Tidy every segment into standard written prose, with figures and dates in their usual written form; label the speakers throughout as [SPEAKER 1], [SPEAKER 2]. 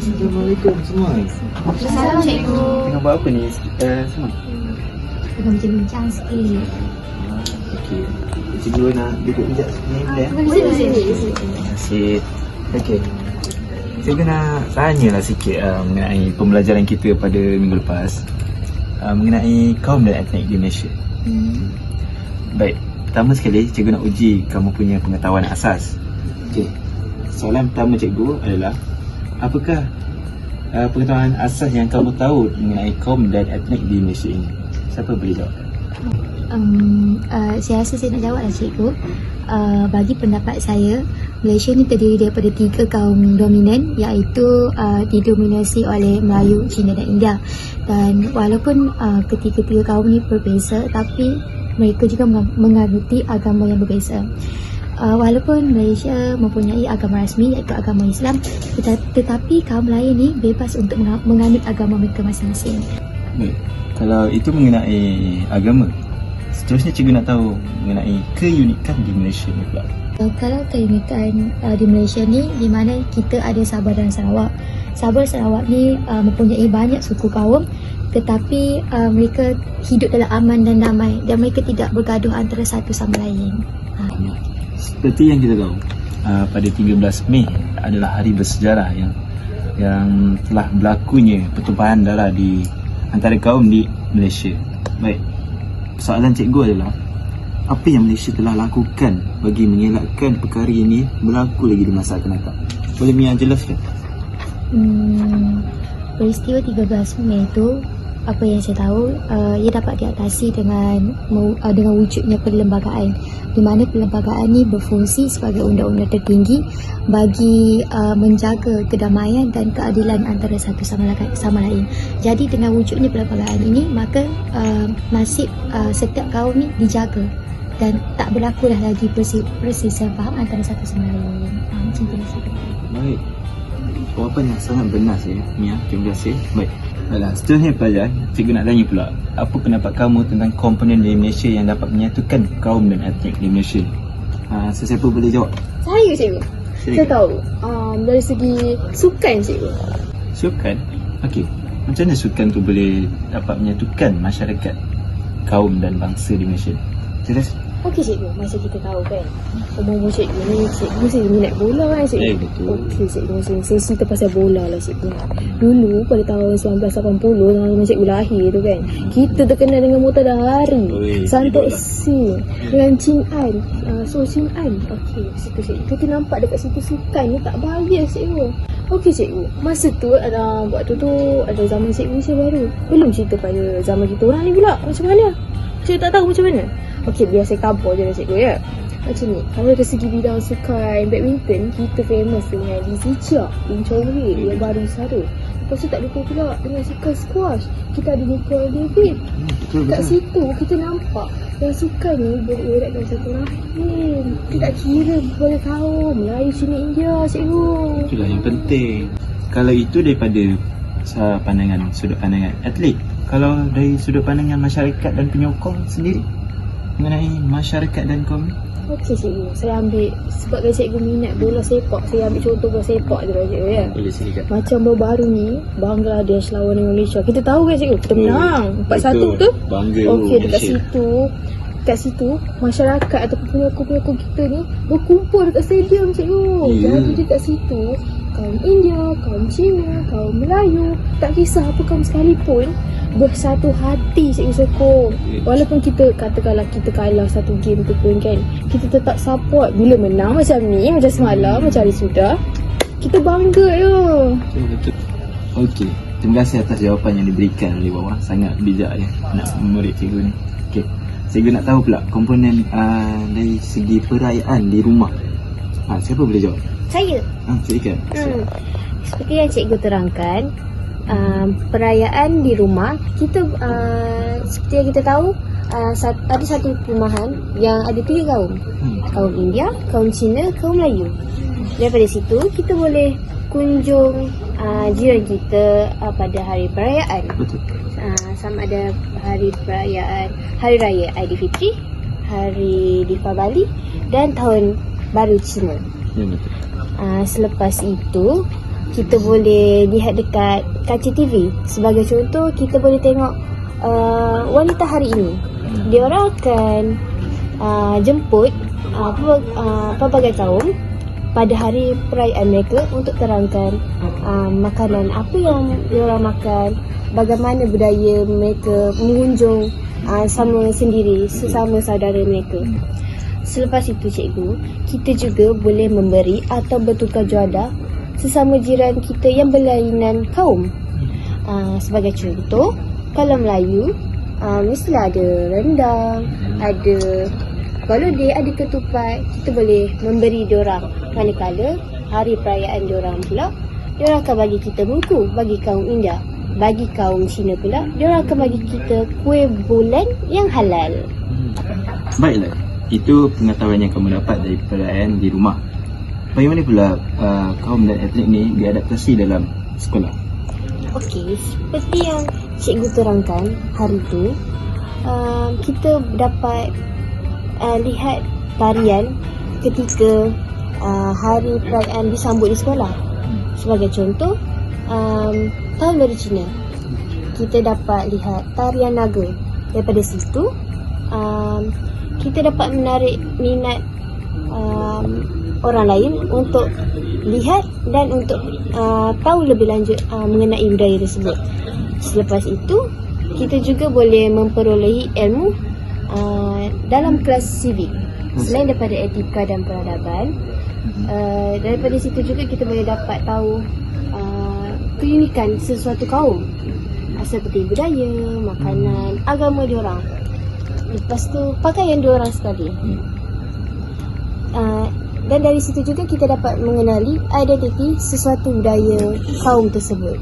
[SPEAKER 1] Assalamualaikum semua.
[SPEAKER 2] Assalamualaikum cikgu.
[SPEAKER 1] Tengah buat apa ni semua?
[SPEAKER 2] Tengah bincang sikit.
[SPEAKER 1] Okey. Cikgu nak duduk sekejap sini boleh?
[SPEAKER 2] Boleh.
[SPEAKER 1] Terima kasih. Okey. Cikgu nak tanyalah sikit mengenai pembelajaran kita pada minggu lepas. Mengenai kaum dan etnik di Malaysia. Baik, pertama sekali cikgu nak uji kamu punya pengetahuan asas. Okey. Soalan pertama cikgu adalah, apakah pengetahuan asas yang kamu tahu mengenai kaum dan etnik di Malaysia ini? Siapa boleh jawab?
[SPEAKER 2] Saya rasa saya nak jawab lah cikgu. Bagi pendapat saya, Malaysia ni terdiri daripada 3 kaum dominan, iaitu didominasi oleh Melayu, Cina dan India. Dan walaupun ketiga-tiga kaum ni berbeza, tapi mereka juga menganuti agama yang berbeza. Walaupun Malaysia mempunyai agama rasmi iaitu agama Islam, tetapi kaum lain ni bebas untuk menganut agama mereka masing-masing.
[SPEAKER 1] Baik, kalau itu mengenai agama, seterusnya cikgu nak tahu mengenai keunikan di Malaysia ni pula.
[SPEAKER 2] Kalau keunikan di Malaysia ni, di mana kita ada Sabah dan Sarawak. Sabah dan Sarawak ni mempunyai banyak suku kaum, tetapi mereka hidup dalam aman dan damai, dan mereka tidak bergaduh antara satu sama lain.
[SPEAKER 1] Seperti yang kita tahu, pada 13 Mei adalah hari bersejarah yang telah berlakunya pertumpahan darah di antara kaum di Malaysia. Baik, soalan cikgu adalah, apa yang Malaysia telah lakukan bagi mengelakkan perkara ini berlaku lagi di masa akan datang? Boleh Mia jelaskan?
[SPEAKER 2] Peristiwa 13 Mei itu, apa yang saya tahu, ia dapat diatasi dengan wujudnya perlembagaan, di mana perlembagaan ini berfungsi sebagai undang-undang tertinggi bagi menjaga kedamaian dan keadilan antara satu sama lain. Jadi dengan wujudnya perlembagaan ini, maka nasib setiap kaum ni dijaga dan tak berlakulah lagi perselisihan faham antara satu sama lain. Macam tu lah.
[SPEAKER 1] Baik, jawapan yang sangat benar saya, Mia. Terima kasih. Baik, baiklah, seterusnya pelajar, cikgu nak tanya pula, apa pendapat kamu tentang komponen di Malaysia yang dapat menyatukan kaum dan etnik di Malaysia? Sesiapa boleh jawab?
[SPEAKER 3] Saya cikgu. Saya tahu. Dari segi sukan cikgu.
[SPEAKER 1] Sukan? Okey, macam mana sukan tu boleh dapat menyatukan masyarakat, kaum dan bangsa di Malaysia? Jelas?
[SPEAKER 3] Okey cikgu, macam kita tahu kan, umur cikgu ni, cikgu minat bola kan cikgu?
[SPEAKER 1] Betul.
[SPEAKER 3] Okey cikgu, saya cerita pasal bola lah cikgu. Dulu pada tahun 1980, zaman cikgu lahir tu kan, kita terkenal dengan Mutadhari, Santok Singh, dengan Chin An, So Chin An. Okey, situ cikgu, kita nampak dekat situ sukan ni tak bias cikgu. Okey cikgu, masa tu waktu tu ada zaman cikgu Malaysia baru. Belum cerita pada zaman kita orang ni pula, macam mana? Cikgu tak tahu macam mana? Okey, biar saya cover je lah cikgu ya. Macam ni, kalau dari segi bidang sukan badminton, kita famous dengan Lizzie Chia, Lim Chong Wei yang baru sara. Lepas tu tak lupa pula dengan sukan squash, kita ada Nicole David. Kat situ kita nampak yang sukan ni boleh eratkan satu rahim. Kita tak kira kepada kaum Melayu, Cina, India cikgu.
[SPEAKER 1] Itulah yang penting. Kalau itu daripada sudut pandangan atlet, kalau dari sudut pandangan masyarakat dan penyokong sendiri mengenai masyarakat dan kaum ni?
[SPEAKER 3] Okey cikgu, saya ambil sebabkan cikgu minat bola sepak, saya ambil contoh bola sepak je lah cikgu ya.
[SPEAKER 1] Boleh silakan.
[SPEAKER 3] Macam baru-baru ni Bangladesh lawan dengan Malaysia, kita tahu kan cikgu, kita menang 4-1 tu.
[SPEAKER 1] Bangga.
[SPEAKER 3] Okey, dekat situ masyarakat ataupun penyokong-penyokong kita ni berkumpul dekat stadium cikgu. Jadi dekat situ kaum India, kaum Cina, kaum Melayu, tak kisah apa kaum sekalipun, bersatu hati cikgu sokong. Walaupun kita katakanlah kita kalah satu game tu pun kan, kita tetap support. Bila menang macam ni, macam semalam, macam hari sudah, kita bangga ya.
[SPEAKER 1] Betul. Okey, terima kasih atas jawapan yang diberikan oleh bawah. Sangat bijak ya nak murid cikgu ni. Okey, cikgu nak tahu pula komponen dari segi perayaan di rumah. Siapa boleh jawab?
[SPEAKER 2] Saya.
[SPEAKER 1] Silakan.
[SPEAKER 2] Seperti yang cikgu terangkan, perayaan di rumah kita, seperti yang kita tahu, ada satu perumahan yang ada 3 kaum. Kaum India, kaum Cina, kaum Melayu. Daripada situ kita boleh kunjung jiran kita pada hari perayaan.
[SPEAKER 1] Betul.
[SPEAKER 2] Sama ada hari perayaan Hari Raya Aidilfitri, Hari Deepavali dan Tahun Baru Cina.
[SPEAKER 1] Ya, betul.
[SPEAKER 2] Selepas itu kita boleh lihat dekat kaca TV. Sebagai contoh, kita boleh tengok wanita hari ini. Dia orang akan jemput pelbagai kaum pada hari perayaan mereka untuk terangkan makanan apa yang diorang makan, bagaimana budaya mereka mengunjung sama sendiri, sesama saudara mereka. Selepas itu cikgu, kita juga boleh memberi atau bertukar juadah sesama jiran kita yang berlainan kaum. Sebagai contoh, kalau Melayu, mestilah ada rendang, ada balodeh, ada ketupat. Kita boleh memberi diorang. Manakala hari perayaan diorang pula, diorang akan bagi kita mengku bagi kaum India. Bagi kaum Cina pula, diorang akan bagi kita kuih bulan yang halal.
[SPEAKER 1] Baiklah, itu pengetahuan yang kamu dapat dari perayaan di rumah. Bagaimana pula kaum dan etnik ni diadaptasi dalam sekolah?
[SPEAKER 2] Okey, seperti yang cikgu terangkan hari tu, kita dapat lihat tarian ketika hari perayaan disambut di sekolah. Sebagai contoh, Tahun Baru Cina, kita dapat lihat tarian naga. Daripada situ, kita dapat menarik minat orang lain untuk lihat dan untuk tahu lebih lanjut mengenai budaya tersebut. Selepas itu, kita juga boleh memperolehi ilmu dalam kelas civic. Selain daripada etika dan peradaban, daripada situ juga kita boleh dapat tahu keunikan sesuatu kaum, seperti budaya, makanan, agama diorang. Lepas tu pakaian diorang sekali. Dan dari situ juga kita dapat mengenali identiti sesuatu budaya kaum tersebut.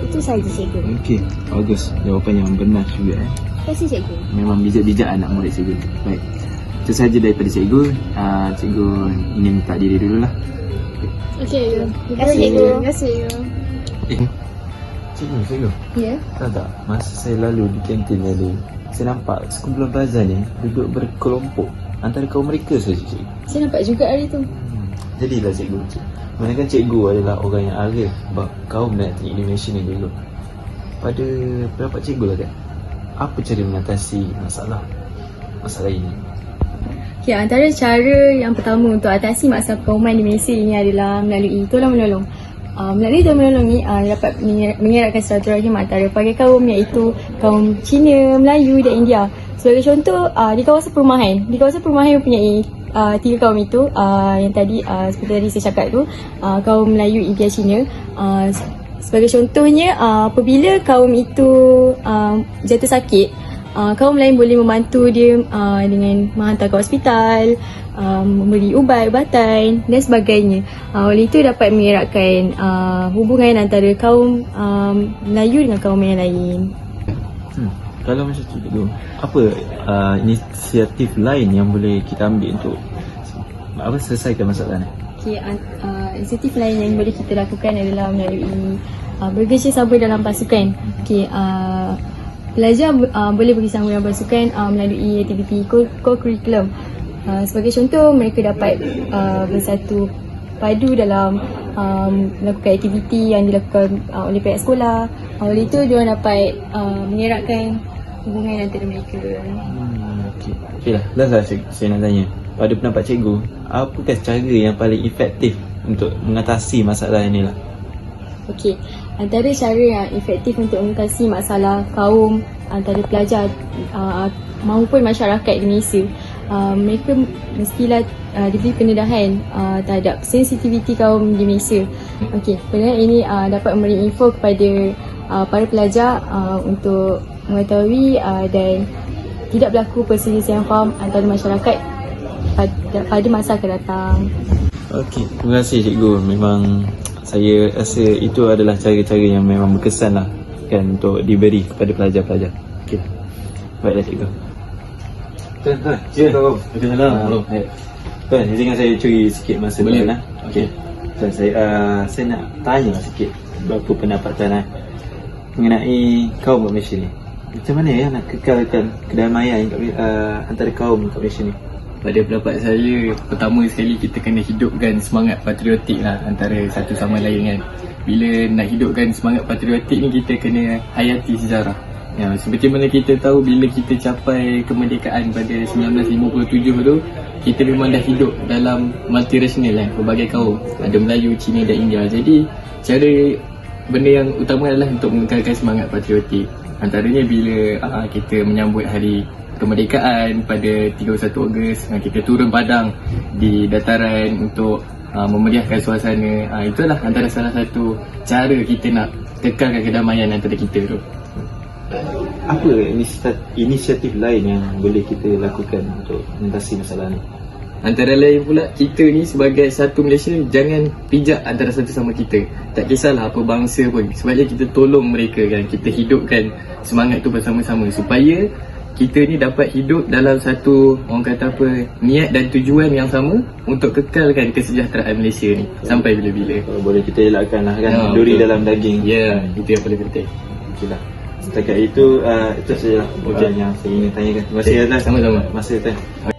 [SPEAKER 2] Itu sahaja cikgu.
[SPEAKER 1] Okey, bagus. Jawapan yang benar juga.
[SPEAKER 2] Terima kasih cikgu.
[SPEAKER 1] Memang bijak-bijak anak murid cikgu. Baik, itu sahaja daripada cikgu. Cikgu ingin minta diri dululah.
[SPEAKER 3] Okey.
[SPEAKER 2] Terima kasih cikgu.
[SPEAKER 3] Terima kasih.
[SPEAKER 1] Cikgu.
[SPEAKER 3] Ya.
[SPEAKER 1] Tahu tak, masa saya lalu di kantin tadi, saya nampak sekumpulan pelajar ni duduk berkelompok antara kaum mereka saja, cikgu.
[SPEAKER 3] Saya nampak juga hari tu.
[SPEAKER 1] Jadilah cikgu. Manakan cikgu adalah orang yang arif kaum dan etnik Indonesia ni dulu. Pada pendapat cikgu lah kan, apa cara mengatasi masalah ini?
[SPEAKER 3] Okay, antara cara yang pertama untuk atasi masalah kauman di Malaysia ini adalah melalui tolong menolong. Melalui tolong menolong ni dapat mengeratkan silaturahim antara pelbagai kaum, iaitu kaum Cina, Melayu dan India. Sebagai contoh, di kawasan perumahan mempunyai 3 kaum itu, yang tadi seperti tadi saya cakap tu, kaum Melayu, India, Cina. Sebagai contohnya, apabila kaum itu jatuh sakit, kaum lain boleh membantu dia dengan menghantar ke hospital, memberi ubat-ubatan dan sebagainya. Oleh itu dapat mengeratkan hubungan antara kaum Melayu dengan kaum yang lain.
[SPEAKER 1] Kalau macam tu dulu, apa inisiatif lain yang boleh kita ambil untuk selesaikan masalah ni?
[SPEAKER 3] Okay, inisiatif lain yang boleh kita lakukan adalah melalui bekerjasama dalam pasukan. Okay, pelajar boleh bekerjasama dalam pasukan melalui aktiviti co-curriculum. Sebagai contoh, mereka dapat bersatu padu dalam melakukan aktiviti yang dilakukan oleh pihak sekolah. Oleh itu, diorang dapat mengeratkan hubungan antara mereka.
[SPEAKER 1] Okey lah, last saya nak tanya. Pada pendapat cikgu, apakah cara yang paling efektif untuk mengatasi masalah inilah?
[SPEAKER 3] Okey, antara cara yang efektif untuk mengatasi masalah kaum antara pelajar maupun masyarakat di Malaysia, mereka mestilah diberi pendedahan terhadap sensitiviti kaum di Malaysia. Okey, pendedahan ini dapat memberi info kepada para pelajar untuk mengetahui dan tidak berlaku perselisihan faham antara masyarakat pada masa akan datang.
[SPEAKER 1] Okey, terima kasih cikgu. Memang saya rasa itu adalah cara-cara yang memang berkesan lah kan untuk diberi kepada pelajar-pelajar. Okey, baiklah cikgu. Tuan, cikgu. Assalamualaikum. Tuan, izinkan saya curi sikit masa dulu lah. Okey. Tuan, saya nak tanya sikit berapa pendapat tuan mengenai kaum kat Malaysia ni. Macam mana nak kekalkan kedamaian antara kaum kat Malaysia ni?
[SPEAKER 4] pada pendapat saya, pertama sekali kita kena hidupkan semangat patriotik lah antara satu sama lain kan. Bila nak hidupkan semangat patriotik ni, kita kena hayati sejarah. Ya, seperti mana kita tahu, bila kita capai kemerdekaan pada 1957 tu, kita memang dah hidup dalam multiracial kan, berbagai kaum, ada Melayu, Cina dan India. Jadi cara benda yang utama adalah untuk mengekalkan semangat patriotik. Antaranya bila kita menyambut hari kemerdekaan pada 31 Ogos, kita turun padang di dataran untuk memeriahkan suasana. Itulah antara salah satu cara kita nak kekalkan kedamaian antara kita tu.
[SPEAKER 1] Apa inisiatif lain yang boleh kita lakukan untuk mengatasi masalah ni?
[SPEAKER 4] Antara lain pula, kita ni sebagai satu Malaysia, jangan pijak antara satu sama kita. Tak kisahlah apa bangsa pun, sebaliknya kita tolong mereka kan, kita hidupkan semangat tu bersama-sama supaya kita ni dapat hidup dalam satu, orang kata apa, niat dan tujuan yang sama untuk kekalkan kesejahteraan Malaysia ni sampai bila-bila.
[SPEAKER 1] Boleh kita elakkan lah kan, duri
[SPEAKER 4] betul.
[SPEAKER 1] dalam daging.
[SPEAKER 4] Ya, itu yang paling penting.
[SPEAKER 1] Okeylah. Setakat itu saja yang saya ingin tanyakan. Terima kasih atas
[SPEAKER 4] Sama-sama.
[SPEAKER 1] masa Tan.